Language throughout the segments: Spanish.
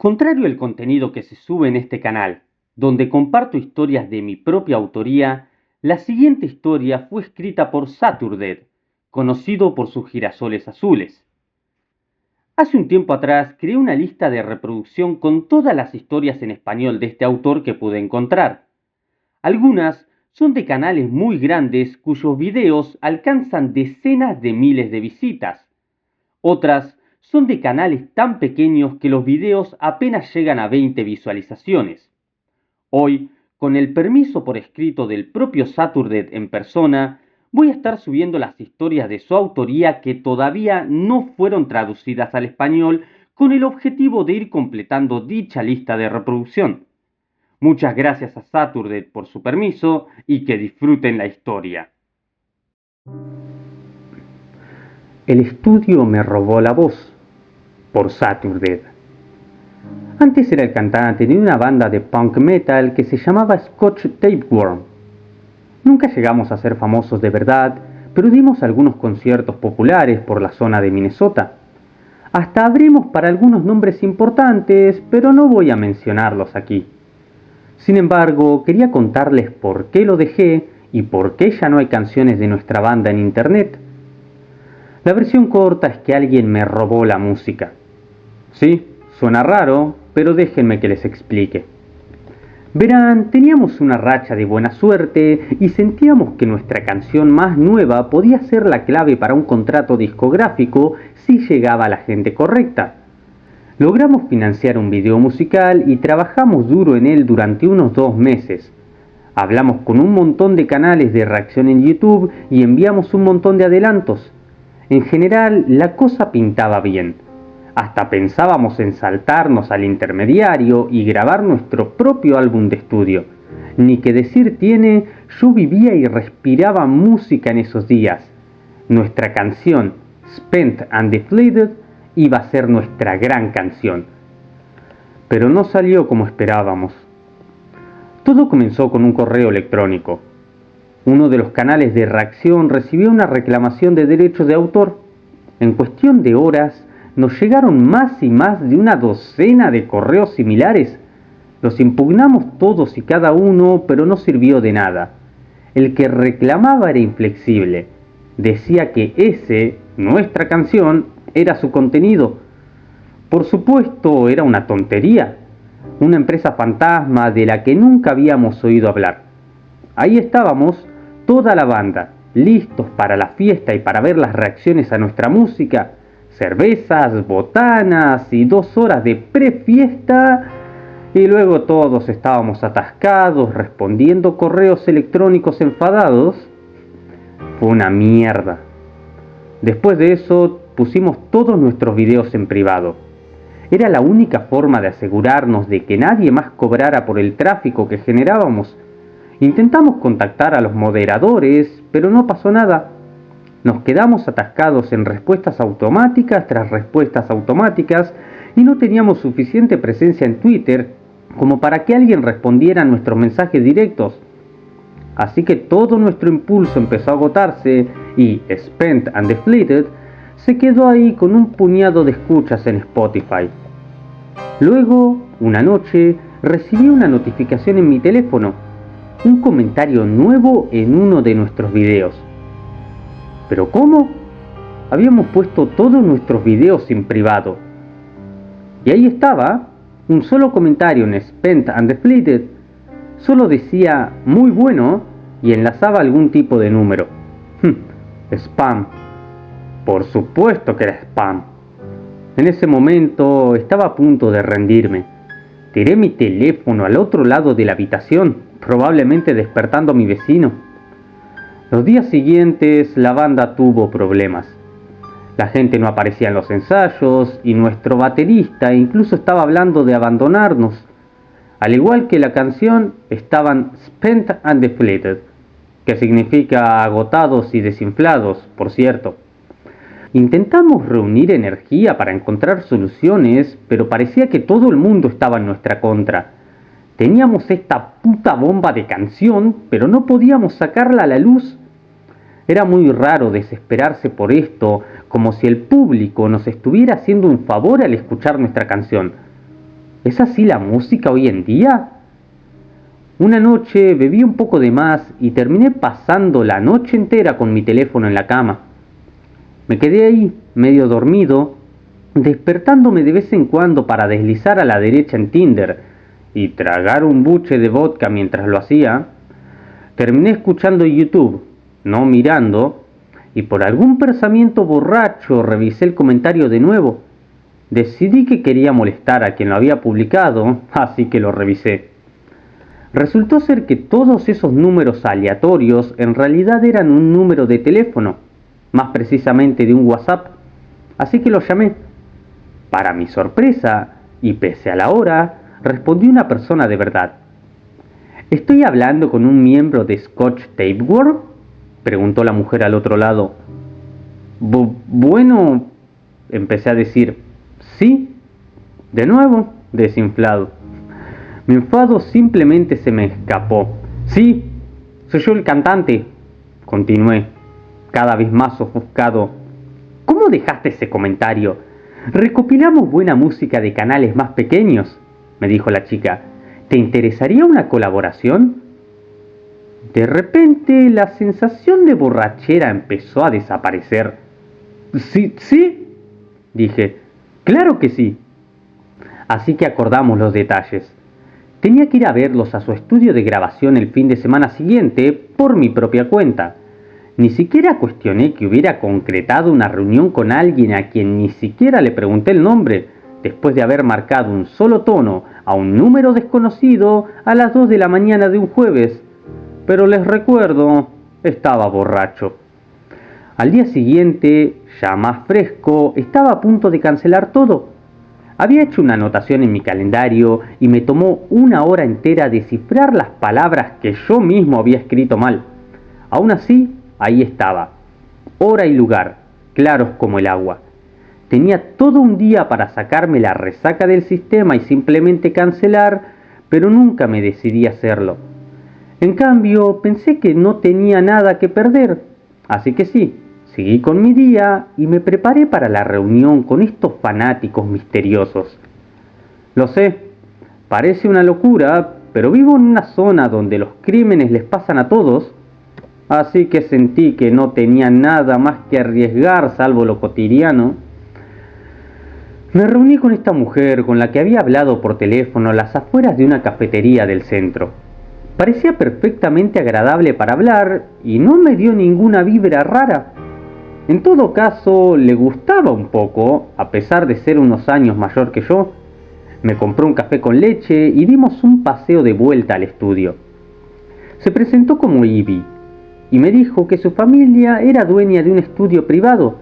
Contrario al contenido que se sube en este canal, donde comparto historias de mi propia autoría, la siguiente historia fue escrita por Saturdead, conocido por sus girasoles azules. Hace un tiempo atrás creé una lista de reproducción con todas las historias en español de este autor que pude encontrar. Algunas son de canales muy grandes cuyos videos alcanzan decenas de miles de visitas. Otras son de canales tan pequeños que los videos apenas llegan a 20 visualizaciones. Hoy, con el permiso por escrito del propio Saturdead en persona, voy a estar subiendo las historias de su autoría que todavía no fueron traducidas al español con el objetivo de ir completando dicha lista de reproducción. Muchas gracias a Saturdead por su permiso y que disfruten la historia. El estudio me robó la voz, por Saturdead. Antes era el cantante de una banda de punk metal que se llamaba Scotch Tapeworm. Nunca llegamos a ser famosos de verdad, pero dimos algunos conciertos populares por la zona de Minnesota. Hasta abrimos para algunos nombres importantes, pero no voy a mencionarlos aquí. Sin embargo, quería contarles por qué lo dejé y por qué ya no hay canciones de nuestra banda en internet. La versión corta es que alguien me robó la música. Sí, suena raro, pero déjenme que les explique. Verán, teníamos una racha de buena suerte y sentíamos que nuestra canción más nueva podía ser la clave para un contrato discográfico si llegaba a la gente correcta. Logramos financiar un video musical y trabajamos duro en él durante unos 2 meses. Hablamos con un montón de canales de reacción en YouTube y enviamos un montón de adelantos. En general, la cosa pintaba bien. Hasta pensábamos en saltarnos al intermediario y grabar nuestro propio álbum de estudio. Ni que decir tiene, yo vivía y respiraba música en esos días. Nuestra canción, Spent and Deflated, iba a ser nuestra gran canción. Pero no salió como esperábamos. Todo comenzó con un correo electrónico. Uno de los canales de reacción recibió una reclamación de derechos de autor. En cuestión de horas, nos llegaron más y más de una docena de correos similares. Los impugnamos todos y cada uno, pero no sirvió de nada. El que reclamaba era inflexible. Decía que nuestra canción, era su contenido. Por supuesto, era una tontería. Una empresa fantasma de la que nunca habíamos oído hablar. Ahí estábamos, toda la banda, listos para la fiesta y para ver las reacciones a nuestra música. Cervezas, botanas y 2 horas de prefiesta, y luego todos estábamos atascados respondiendo correos electrónicos enfadados. Fue una mierda. Después de eso pusimos todos nuestros videos en privado. Era la única forma de asegurarnos de que nadie más cobrara por el tráfico que generábamos. Intentamos contactar a los moderadores, pero no pasó nada. Nos quedamos atascados en respuestas automáticas tras respuestas automáticas y no teníamos suficiente presencia en Twitter como para que alguien respondiera a nuestros mensajes directos. Así que todo nuestro impulso empezó a agotarse y Spent and Deflated se quedó ahí con un puñado de escuchas en Spotify. Luego, una noche, recibí una notificación en mi teléfono, un comentario nuevo en uno de nuestros videos. ¿Pero cómo? Habíamos puesto todos nuestros videos en privado. Y ahí estaba, un solo comentario en Spent and Deflated. Solo decía muy bueno y enlazaba algún tipo de número. Spam. Por supuesto que era spam. En ese momento estaba a punto de rendirme. Tiré mi teléfono al otro lado de la habitación, probablemente despertando a mi vecino. Los días siguientes la banda tuvo problemas. La gente no aparecía en los ensayos y nuestro baterista incluso estaba hablando de abandonarnos. Al igual que la canción, estaban Spent and Deflated, que significa agotados y desinflados, por cierto. Intentamos reunir energía para encontrar soluciones, pero parecía que todo el mundo estaba en nuestra contra. Teníamos esta puta bomba de canción, pero no podíamos sacarla a la luz. Era muy raro desesperarse por esto, como si el público nos estuviera haciendo un favor al escuchar nuestra canción. ¿Es así la música hoy en día? Una noche bebí un poco de más y terminé pasando la noche entera con mi teléfono en la cama. Me quedé ahí, medio dormido, despertándome de vez en cuando para deslizar a la derecha en Tinder y tragar un buche de vodka mientras lo hacía. Terminé escuchando YouTube, no mirando, y por algún pensamiento borracho revisé el comentario de nuevo. Decidí que quería molestar a quien lo había publicado, así que lo revisé. Resultó ser que todos esos números aleatorios en realidad eran un número de teléfono, más precisamente de un WhatsApp, así que lo llamé. Para mi sorpresa, y pese a la hora, respondió una persona de verdad. ¿Estoy hablando con un miembro de Scotch Tapeworm?, preguntó la mujer al otro lado. Bueno, empecé a decir. Sí, de nuevo, desinflado. Mi enfado simplemente se me escapó. Sí, soy yo el cantante, continué, cada vez más ofuscado. ¿Cómo dejaste ese comentario? Recopilamos buena música de canales más pequeños, me dijo la chica. ¿Te interesaría una colaboración? De repente la sensación de borrachera empezó a desaparecer. Sí, dije. Claro que sí. Así que acordamos los detalles. Tenía que ir a verlos a su estudio de grabación el fin de semana siguiente por mi propia cuenta. Ni siquiera cuestioné que hubiera concretado una reunión con alguien a quien ni siquiera le pregunté el nombre, después de haber marcado un solo tono a un número desconocido a las 2 de la mañana de un jueves. Pero les recuerdo, estaba borracho. Al día siguiente, ya más fresco, estaba a punto de cancelar todo. Había hecho una anotación en mi calendario y me tomó 1 hora entera descifrar las palabras que yo mismo había escrito mal. Aún así, ahí estaba. Hora y lugar, claros como el agua. Tenía todo un día para sacarme la resaca del sistema y simplemente cancelar, pero nunca me decidí a hacerlo. En cambio, pensé que no tenía nada que perder, así que sí, seguí con mi día y me preparé para la reunión con estos fanáticos misteriosos. Lo sé, parece una locura, pero vivo en una zona donde los crímenes les pasan a todos, así que sentí que no tenía nada más que arriesgar salvo lo cotidiano. Me reuní con esta mujer con la que había hablado por teléfono a las afueras de una cafetería del centro. Parecía perfectamente agradable para hablar y no me dio ninguna vibra rara. En todo caso, le gustaba un poco, a pesar de ser unos años mayor que yo. Me compró un café con leche y dimos un paseo de vuelta al estudio. Se presentó como Ivy y me dijo que su familia era dueña de un estudio privado.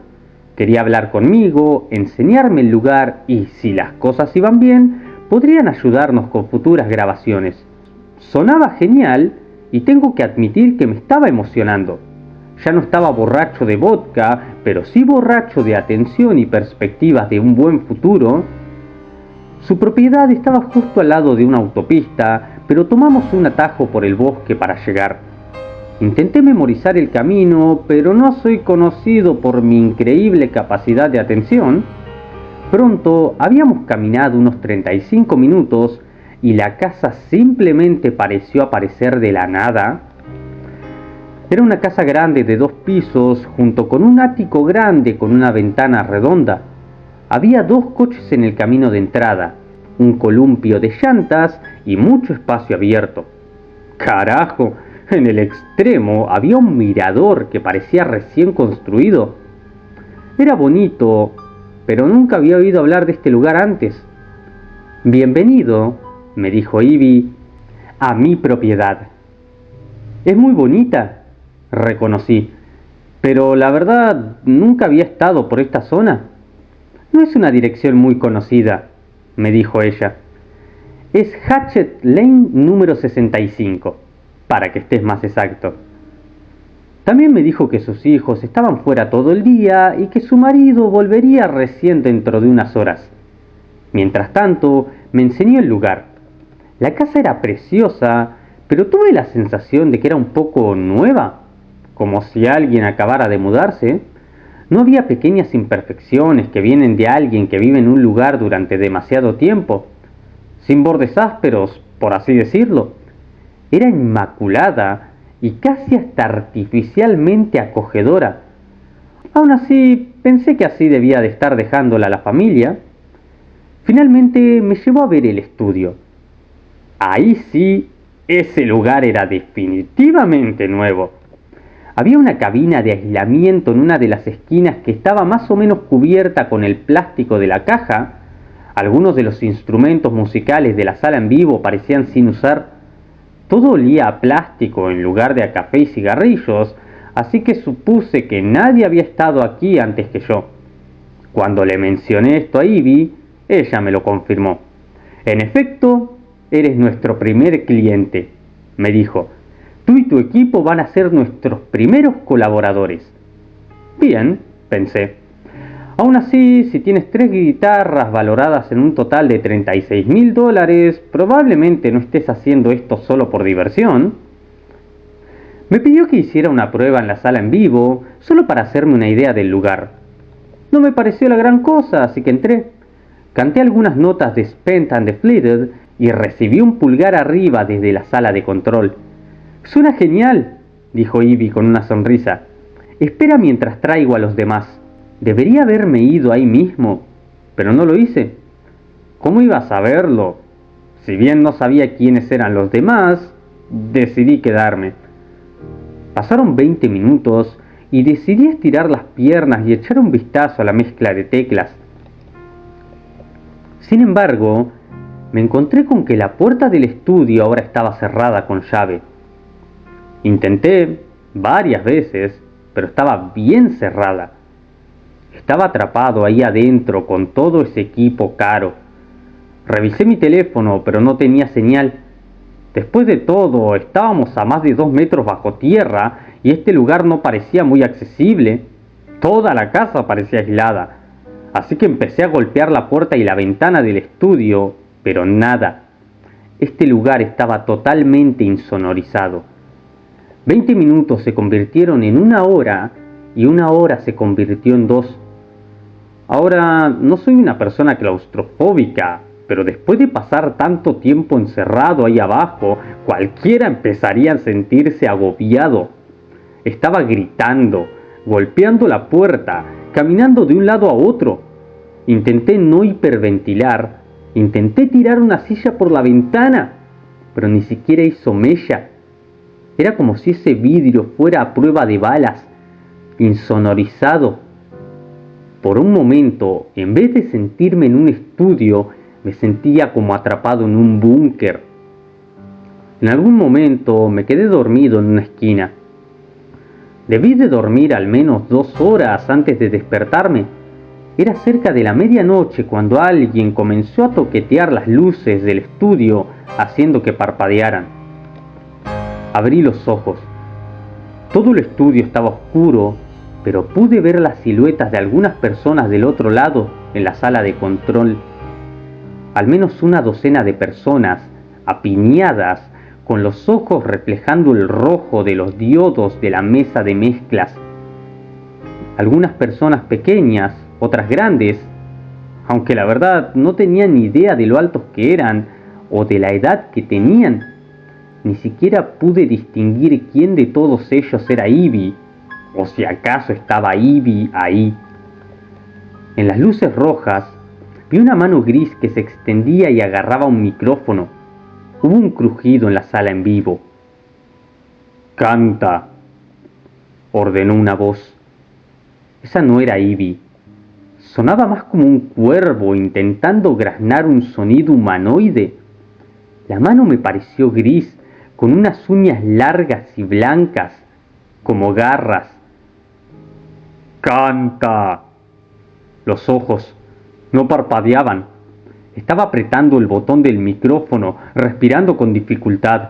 Quería hablar conmigo, enseñarme el lugar y, si las cosas iban bien, podrían ayudarnos con futuras grabaciones. Sonaba genial y tengo que admitir que me estaba emocionando. Ya no estaba borracho de vodka, pero sí borracho de atención y perspectivas de un buen futuro. Su propiedad estaba justo al lado de una autopista, pero tomamos un atajo por el bosque para llegar. Intenté memorizar el camino, pero no soy conocido por mi increíble capacidad de atención. Pronto habíamos caminado unos 35 minutos y la casa simplemente pareció aparecer de la nada. Era una casa grande de 2 pisos, junto con un ático grande con una ventana redonda. Había 2 coches en el camino de entrada, un columpio de llantas y mucho espacio abierto. ¡Carajo! En el extremo había un mirador que parecía recién construido. Era bonito, pero nunca había oído hablar de este lugar antes. Bienvenido, me dijo Ivy, a mi propiedad. Es muy bonita, reconocí, pero la verdad nunca había estado por esta zona. No es una dirección muy conocida, me dijo ella. Es Hatchet Lane número 65, para que estés más exacto. También me dijo que sus hijos estaban fuera todo el día y que su marido volvería recién dentro de unas horas. Mientras tanto, me enseñó el lugar. La casa era preciosa, pero tuve la sensación de que era un poco nueva, como si alguien acabara de mudarse. No había pequeñas imperfecciones que vienen de alguien que vive en un lugar durante demasiado tiempo. sin bordes ásperos, por así decirlo. Era inmaculada y casi hasta artificialmente acogedora. Aún así, pensé que así debía de estar dejándola a la familia. Finalmente me llevó a ver el estudio. Ahí sí, ese lugar era definitivamente nuevo. Había una cabina de aislamiento en una de las esquinas que estaba más o menos cubierta con el plástico de la caja. Algunos de los instrumentos musicales de la sala en vivo parecían sin usar. Todo olía a plástico en lugar de a café y cigarrillos, así que supuse que nadie había estado aquí antes que yo. Cuando le mencioné esto a Ivy, ella me lo confirmó. En efecto, eres nuestro primer cliente, me dijo. Tú y tu equipo van a ser nuestros primeros colaboradores. Bien, pensé. Aún así, si tienes 3 guitarras valoradas en un total de $36.000, probablemente no estés haciendo esto solo por diversión. Me pidió que hiciera una prueba en la sala en vivo, solo para hacerme una idea del lugar. No me pareció la gran cosa, así que entré. Canté algunas notas de Spent and Deflated y recibí un pulgar arriba desde la sala de control. «Suena genial», dijo Ivy con una sonrisa. «Espera mientras traigo a los demás. Debería haberme ido ahí mismo, pero no lo hice». «¿Cómo iba a saberlo? Si bien no sabía quiénes eran los demás, decidí quedarme». Pasaron 20 minutos y decidí estirar las piernas y echar un vistazo a la mezcla de teclas. Sin embargo, me encontré con que la puerta del estudio ahora estaba cerrada con llave. Intenté varias veces, pero estaba bien cerrada. Estaba atrapado ahí adentro con todo ese equipo caro. Revisé mi teléfono, pero no tenía señal. Después de todo, estábamos a más de 2 metros bajo tierra y este lugar no parecía muy accesible. Toda la casa parecía aislada. Así que empecé a golpear la puerta y la ventana del estudio, pero nada. Este lugar estaba totalmente insonorizado. 20 minutos se convirtieron en 1 hora y 1 hora se convirtió en 2. Ahora, no soy una persona claustrofóbica, pero después de pasar tanto tiempo encerrado ahí abajo, cualquiera empezaría a sentirse agobiado. Estaba gritando, golpeando la puerta, caminando de un lado a otro. Intenté no hiperventilar, intenté tirar una silla por la ventana, pero ni siquiera hizo mella. Era como si ese vidrio fuera a prueba de balas, insonorizado. Por un momento, en vez de sentirme en un estudio, me sentía como atrapado en un búnker. En algún momento me quedé dormido en una esquina. Debí de dormir al menos 2 horas antes de despertarme. Era cerca de la medianoche cuando alguien comenzó a toquetear las luces del estudio, haciendo que parpadearan. Abrí los ojos. Todo el estudio estaba oscuro, pero pude ver las siluetas de algunas personas del otro lado en la sala de control. Al menos 1 docena de personas, apiñadas, con los ojos reflejando el rojo de los diodos de la mesa de mezclas. Algunas personas pequeñas, otras grandes, aunque la verdad no tenía ni idea de lo altos que eran o de la edad que tenían. Ni siquiera pude distinguir quién de todos ellos era Ivy, o si acaso estaba Ivy ahí. En las luces rojas vi una mano gris que se extendía y agarraba un micrófono. Hubo un crujido en la sala en vivo. «Canta», ordenó una voz. Esa no era Ivy. Sonaba más como un cuervo intentando graznar un sonido humanoide. La mano me pareció gris, con unas uñas largas y blancas, como garras. «¡Canta!». Los ojos no parpadeaban. Estaba apretando el botón del micrófono, respirando con dificultad.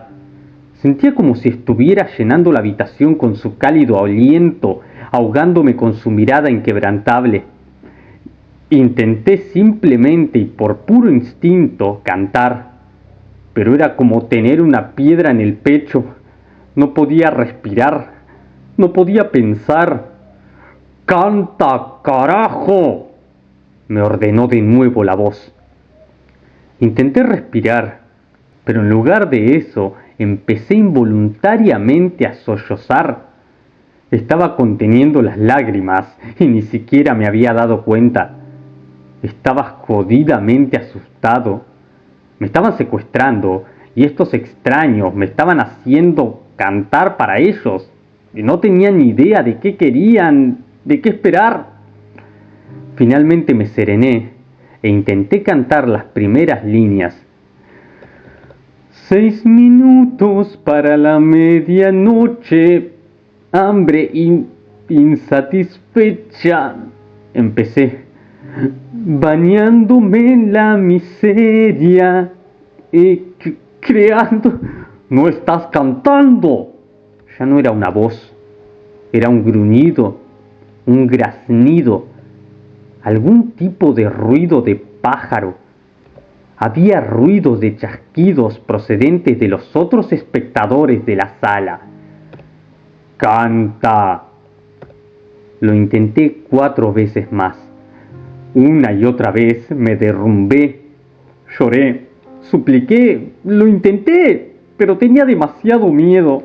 Sentía como si estuviera llenando la habitación con su cálido aliento, ahogándome con su mirada inquebrantable. Intenté simplemente y por puro instinto cantar, pero era como tener una piedra en el pecho. No podía respirar, no podía pensar. «¡Canta, carajo!», me ordenó de nuevo la voz. Intenté respirar, pero en lugar de eso empecé involuntariamente a sollozar. Estaba conteniendo las lágrimas y ni siquiera me había dado cuenta. Estaba jodidamente asustado. Me estaban secuestrando y estos extraños me estaban haciendo cantar para ellos. Y no tenía ni idea de qué querían, de qué esperar. Finalmente me serené e intenté cantar las primeras líneas. 6 minutos para la medianoche, hambre insatisfecha. Empecé, bañándome en la miseria, creando... ¡No estás cantando! Ya no era una voz, era un gruñido, un graznido, algún tipo de ruido de pájaro. Había ruidos de chasquidos procedentes de los otros espectadores de la sala. ¡Canta! Lo intenté 4 veces más. Una y otra vez me derrumbé, lloré, supliqué, lo intenté, pero tenía demasiado miedo.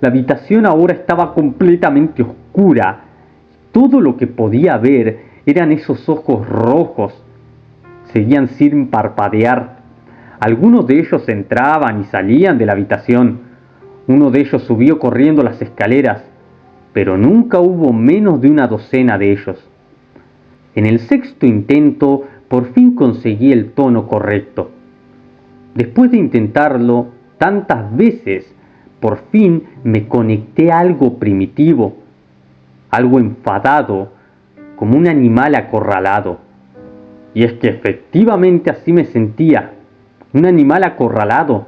La habitación ahora estaba completamente oscura. Todo lo que podía ver eran esos ojos rojos. Seguían sin parpadear. Algunos de ellos entraban y salían de la habitación. Uno de ellos subió corriendo las escaleras, pero nunca hubo menos de una docena de ellos. En el 6.º intento, por fin conseguí el tono correcto. Después de intentarlo tantas veces, por fin me conecté a algo primitivo, algo enfadado, como un animal acorralado. Y es que efectivamente así me sentía, un animal acorralado.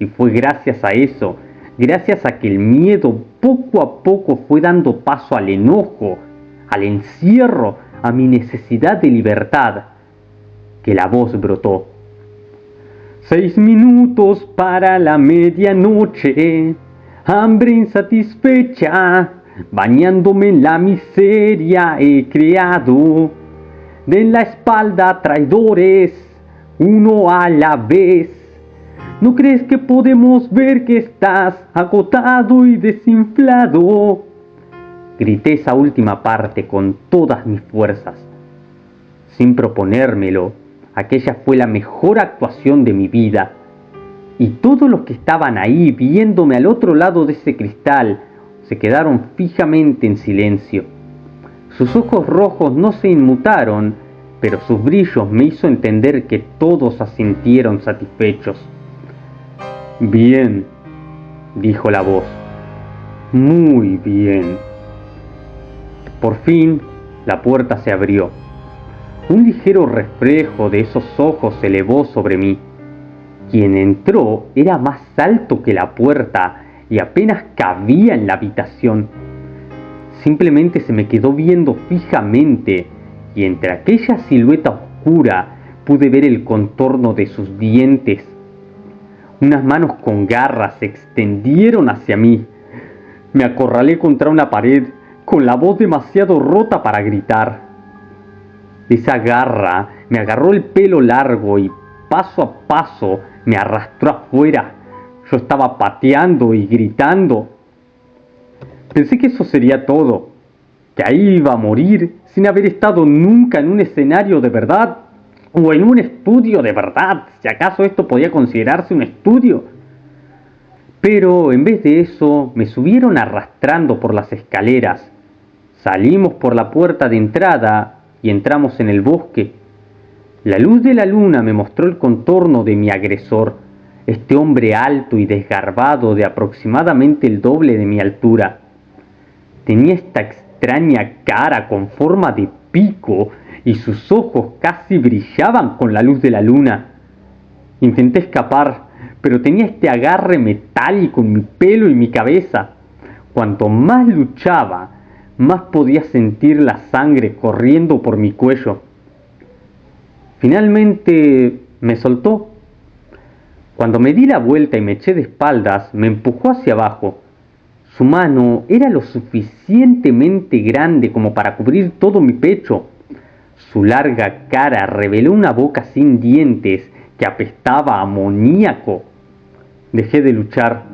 Y fue gracias a eso, gracias a que el miedo poco a poco fue dando paso al enojo, al encierro, a mi necesidad de libertad, que la voz brotó. 6 minutos para la medianoche, hambre insatisfecha, bañándome en la miseria he creado. De la espalda traidores, uno a la vez. ¿No crees que podemos ver que estás agotado y desinflado? Grité esa última parte con todas mis fuerzas. Sin proponérmelo, aquella fue la mejor actuación de mi vida. Y todos los que estaban ahí viéndome al otro lado de ese cristal se quedaron fijamente en silencio. Sus ojos rojos no se inmutaron, pero sus brillos me hizo entender que todos asintieron satisfechos. Bien, dijo la voz. Muy bien. Por fin, la puerta se abrió. Un ligero reflejo de esos ojos se elevó sobre mí. Quien entró era más alto que la puerta y apenas cabía en la habitación. Simplemente se me quedó viendo fijamente y entre aquella silueta oscura pude ver el contorno de sus dientes. Unas manos con garras se extendieron hacia mí. Me acorralé contra una pared con la voz demasiado rota para gritar. Esa garra me agarró el pelo largo y paso a paso me arrastró afuera. Yo estaba pateando y gritando. Pensé que eso sería todo, que ahí iba a morir sin haber estado nunca en un escenario de verdad o en un estudio de verdad, si acaso esto podía considerarse un estudio. Pero en vez de eso me subieron arrastrando por las escaleras. Salimos por la puerta de entrada y entramos en el bosque. La luz de la luna me mostró el contorno de mi agresor, este hombre alto y desgarbado de aproximadamente el doble de mi altura. Tenía esta extraña cara con forma de pico y sus ojos casi brillaban con la luz de la luna. Intenté escapar, pero tenía este agarre metálico en mi pelo y mi cabeza. Cuanto más luchaba, más podía sentir la sangre corriendo por mi cuello. Finalmente me soltó. Cuando me di la vuelta y me eché de espaldas, me empujó hacia abajo. Su mano era lo suficientemente grande como para cubrir todo mi pecho. Su larga cara reveló una boca sin dientes que apestaba a amoníaco. Dejé de luchar.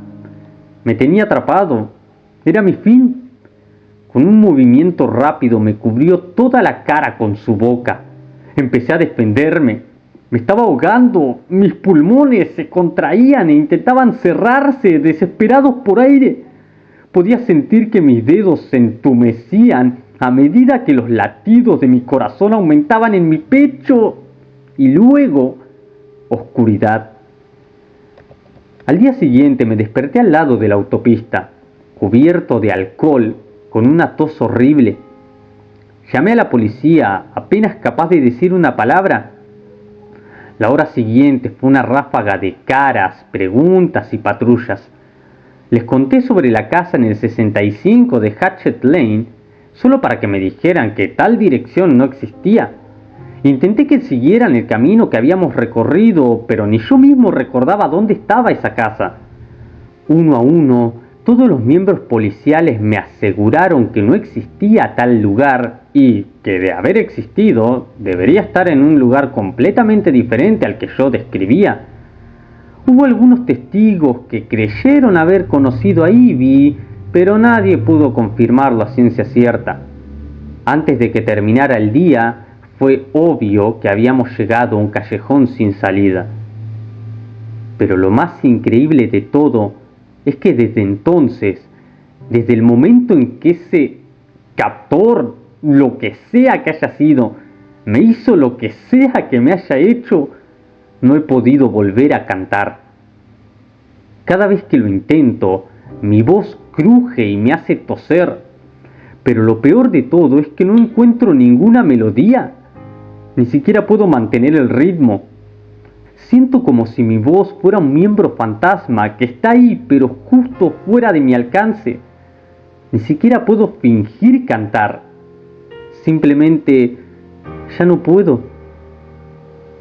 Me tenía atrapado. Era mi fin. Con un movimiento rápido me cubrió toda la cara con su boca. Empecé a defenderme. Me estaba ahogando. Mis pulmones se contraían e intentaban cerrarse, desesperados por aire. Podía sentir que mis dedos se entumecían a medida que los latidos de mi corazón aumentaban en mi pecho. Y luego, oscuridad. Al día siguiente me desperté al lado de la autopista, cubierto de alcohol, con una tos horrible. Llamé a la policía, apenas capaz de decir una palabra. La hora siguiente fue una ráfaga de caras, preguntas y patrullas. Les conté sobre la casa en el 65 de Hatchet Lane, solo para que me dijeran que tal dirección no existía. Intenté que siguieran el camino que habíamos recorrido, pero ni yo mismo recordaba dónde estaba esa casa. Uno a uno, todos los miembros policiales me aseguraron que no existía tal lugar y que de haber existido, debería estar en un lugar completamente diferente al que yo describía. Hubo algunos testigos que creyeron haber conocido a Ivy, pero nadie pudo confirmarlo a ciencia cierta. Antes de que terminara el día, fue obvio que habíamos llegado a un callejón sin salida. Pero lo más increíble de todo es que desde entonces, desde el momento en que ese captor, lo que sea que haya sido, me hizo lo que sea que me haya hecho, no he podido volver a cantar. Cada vez que lo intento, mi voz cruje y me hace toser. Pero lo peor de todo es que no encuentro ninguna melodía. Ni siquiera puedo mantener el ritmo. Siento como si mi voz fuera un miembro fantasma que está ahí, pero justo fuera de mi alcance. Ni siquiera puedo fingir cantar. Simplemente ya no puedo.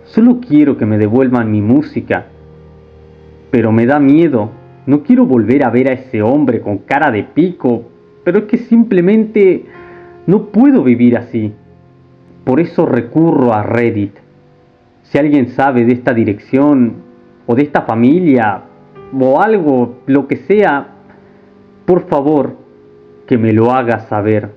Solo quiero que me devuelvan mi música. Pero me da miedo. No quiero volver a ver a ese hombre con cara de pico, pero es que simplemente no puedo vivir así. Por eso recurro a Reddit. Si alguien sabe de esta dirección, o de esta familia, o algo, lo que sea, por favor, que me lo haga saber.